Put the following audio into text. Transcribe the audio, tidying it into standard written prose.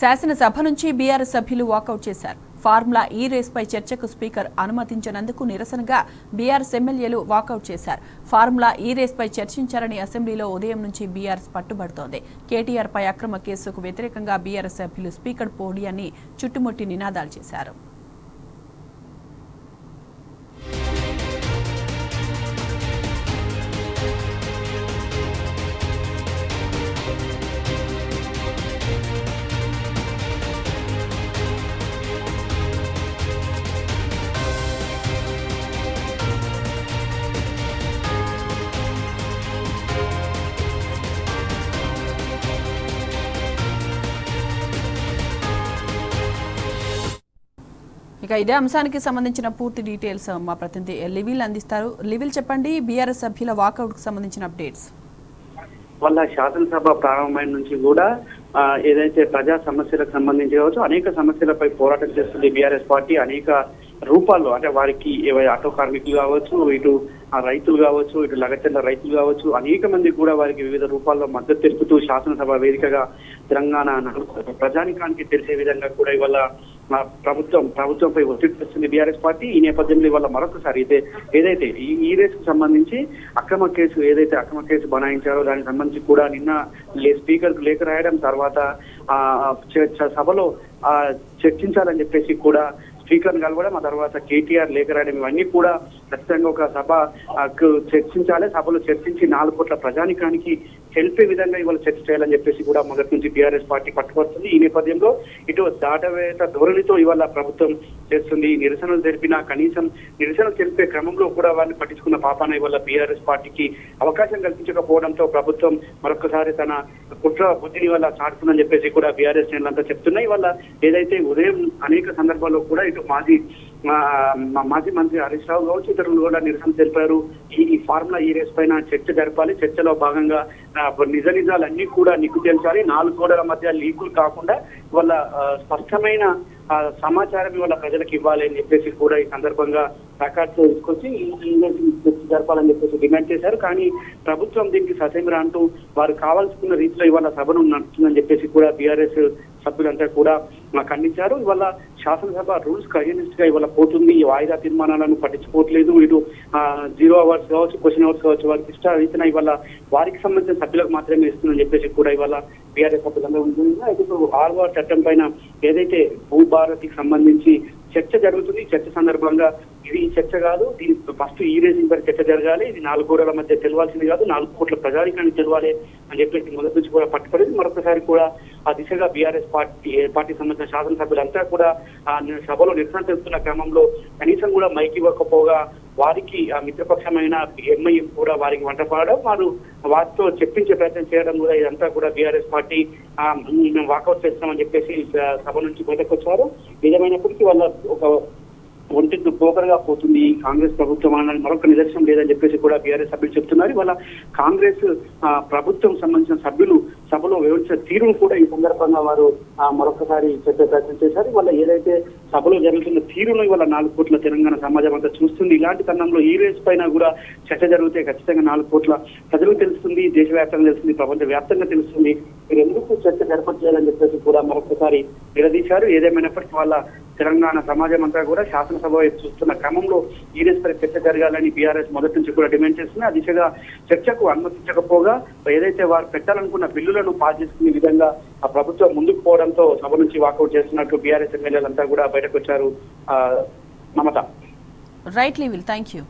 శాసనసభ నుంచి బీఆర్ఎస్ సభ్యులు వాకౌట్ చేశారు. ఫార్ములా ఈ రేస్పై చర్చకు స్పీకర్ అనుమతించినందుకు నిరసనగా బీఆర్ఎస్ ఎమ్మెల్యేలు వాకౌట్ చేశారు. ఫార్ములా ఈ రేస్పై చర్చించారని అసెంబ్లీలో ఉదయం నుంచి బీఆర్ఎస్ పట్టుబడుతోంది. కేటీఆర్ పై అక్రమ కేసుకు వ్యతిరేకంగా బీఆర్ఎస్ సభ్యులు స్పీకర్ పోడియాన్ని చుట్టుముట్టి నినాదాలు చేశారు. ఇక ఇదే అంశానికి సంబంధించిన పూర్తి డీటెయిల్స్ మా ప్రతినిధి లివిల్ అందిస్తారు. లివిల్ చెప్పండి, బీఆర్ఎస్ సభ్యుల వాకౌట్ కు సంబంధించిన అప్డేట్స్. వాళ్ళ శాసనసభ ప్రారంభమైన నుంచి కూడా ఏదైతే ప్రజా సమస్యలకు సంబంధించి కావచ్చు అనేక సమస్యలపై పోరాటం చేస్తుంది బీఆర్ఎస్ పార్టీ. అనేక రూపాల్లో అంటే వారికి ఆటో కార్మికులు కావచ్చు, ఇటు రైతులు కావచ్చు, ఇటు లగచర్ల రైతులు కావచ్చు, అనేక మంది కూడా వారికి వివిధ రూపాల్లో మద్దతు తెలుపుతూ శాసనసభ వేదికగా తెలంగాణ ప్రజానికానికి తెలిసే విధంగా కూడా ఇవాళ ప్రభుత్వంపై ఒత్తిడి తెస్తుంది బీఆర్ఎస్ పార్టీ. ఈ నేపథ్యంలో ఇవాళ మరొకసారి ఏదైతే ఈ రేసుకు సంబంధించి అక్రమ కేసు బనాయించారో దానికి సంబంధించి కూడా నిన్న స్పీకర్ కు లేఖ రాయడం, తర్వాత సభలో చర్చించాలని చెప్పేసి కూడా స్పీకర్ కలవడం, ఆ తర్వాత కేటీఆర్ లేఖ రాయడం, ఇవన్నీ కూడా ఖచ్చితంగా ఒక సభ చర్చించాలి. సభలో చర్చించి 4 కోట్ల ప్రజానికానికి తెలిపే విధంగా ఇవాళ చర్చ చేయాలని చెప్పేసి కూడా మొదటి నుంచి బీఆర్ఎస్ పార్టీ పట్టుబడుతుంది. ఈ నేపథ్యంలో ఇటు దాటవేత ధోరణితో ఇవాళ ప్రభుత్వం చేస్తుంది. నిరసనలు తెలిపినా కనీసం నిరసనలు తెలిపే క్రమంలో కూడా వారిని పట్టించుకున్న పాపాన ఇవాళ బీఆర్ఎస్ పార్టీకి అవకాశం కల్పించకపోవడంతో ప్రభుత్వం మరొకసారి తన కుట్ర బుద్ధిని వల్ల చాటుతుందని చెప్పేసి కూడా బీఆర్ఎస్ శ్రేణులంతా చెప్తున్నాయి. ఇవాళ ఏదైతే ఉదయం అనేక సందర్భాల్లో కూడా ఇటు మాజీ మంత్రి హరీష్ రావు కావచ్చు, ఇతరులు కూడా నిరసన తెలిపారు. ఈ ఫార్ములా ఈ రేస్ పైన చర్చ జరపాలి, చర్చలో భాగంగా నిజాలన్నీ కూడా నిగ్గు తేల్చాలి, 4 గోడల మధ్య లీకులు కాకుండా వాళ్ళ స్పష్టమైన సమాచారం ఇవాళ ప్రజలకు ఇవ్వాలి అని చెప్పేసి కూడా ఈ సందర్భంగా ప్లాకార్డ్స్ తీసుకొచ్చి జరపాలని చెప్పేసి డిమాండ్ చేశారు. కానీ ప్రభుత్వం దీనికి ససేమిరా అంటూ వారు కావాల్సుకున్న రీతిలో ఇవాళ సభను నడుస్తుందని చెప్పేసి కూడా బీఆర్ఎస్ సభ్యులంతా కూడా ఖండించారు. ఇవాళ శాసనసభ రూల్స్ కు అగెనిస్ట్ గా ఇవాళ పోతుంది. ఈ వాయిదా తీర్మానాలను పట్టించుకోవట్లేదు. ఇటు 0 అవర్స్ కావచ్చు, క్వశ్చన్ అవర్స్ కావచ్చు, వారికి ఇష్ట రీతిన ఇవాళ వారికి సంబంధించిన సభ్యులకు మాత్రమే ఇస్తుందని చెప్పేసి కూడా ఇవాళ బీఆర్ఎస్ సభ్యులందరూ ఉంటుంది. అయితే ఇప్పుడు 6వ చట్టం పైన ఏదైతే భూభారతికి సంబంధించి చర్చ జరుగుతుంది. చర్చ సందర్భంగా ఇది చర్చ కాదు, దీని ఫస్ట్ ఈ రేసింగ్ పై చర్చ జరగాలి, ఇది 4 గోడల మధ్య తెలవాల్సింది కాదు, 4 కోట్ల ప్రజానికానికి తెలవాలి అని చెప్పేసి మొదటి నుంచి కూడా పట్టుపడింది. మరొకసారి కూడా ఆ దిశగా బీఆర్ఎస్ పార్టీకి సంబంధించిన శాసనసభ్యులంతా కూడా ఆ సభలో నిరసన తెలుపుతున్న క్రమంలో కనీసం కూడా మైకి ఇవ్వకపోగా వారికి ఆ మిత్రపక్షమైన ఎంఐఎం కూడా వారికి వంటపడడం, వారితో చెప్పించే ప్రయత్నం చేయడం కూడా ఇదంతా కూడా బీఆర్ఎస్ పార్టీ మేము వాకౌట్ చేస్తామని చెప్పేసి సభ నుంచి బయటకు వచ్చారు. నిజమైనప్పటికీ వాళ్ళ ఒక ఒంటికి పోకరగా పోతుంది కాంగ్రెస్ ప్రభుత్వం అన్నది మరొక నిదర్శనం లేదని చెప్పేసి కూడా బీఆర్ఎస్ సభ్యులు చెప్తున్నారు. ఇవాళ కాంగ్రెస్ ప్రభుత్వం సంబంధించిన సభ్యులు సభలో వివరించిన తీరును కూడా ఈ సందర్భంగా వారు మరొకసారి చెప్పే ప్రయత్నం చేశారు. ఇవాళ ఏదైతే సభలో జరుగుతున్న తీరును ఇవాళ 4 కోట్ల తెలంగాణ సమాజం అంతా చూస్తుంది. ఇలాంటి తరుణంలో ఈ రేస్ పైన కూడా చర్చ జరిగితే ఖచ్చితంగా 4 కోట్ల ప్రజలకు తెలుస్తుంది, దేశవ్యాప్తంగా తెలుస్తుంది, ప్రపంచ వ్యాప్తంగా తెలుస్తుంది. మీరు ఎందుకు చర్చ జరపచేయాలని చెప్పేసి కూడా మరొకసారి నిలదీశారు. ఏదేమైనప్పటికీ వాళ్ళ తెలంగాణ సమాజం అంతా కూడా శాసనసభ వైపు చూస్తున్న క్రమంలో ఈ రేస్ పై చర్చ జరగాలని బీఆర్ఎస్ మొదటి నుంచి కూడా డిమాండ్ చేస్తుంది. ఆ దిశగా చర్చకు అనుమతించకపోగా ఏదైతే వారు పెట్టాలనుకున్న బిల్లులను పాస్ చేసుకునే విధంగా ఆ ప్రభుత్వం ముందుకు పోవడంతో సభ నుంచి వాకౌట్ చేస్తున్నట్టు బీఆర్ఎస్ ఎమ్మెల్యేలంతా కూడా బయటకు వచ్చారు. మమత. రైట్ లివిల్, థ్యాంక్ యూ.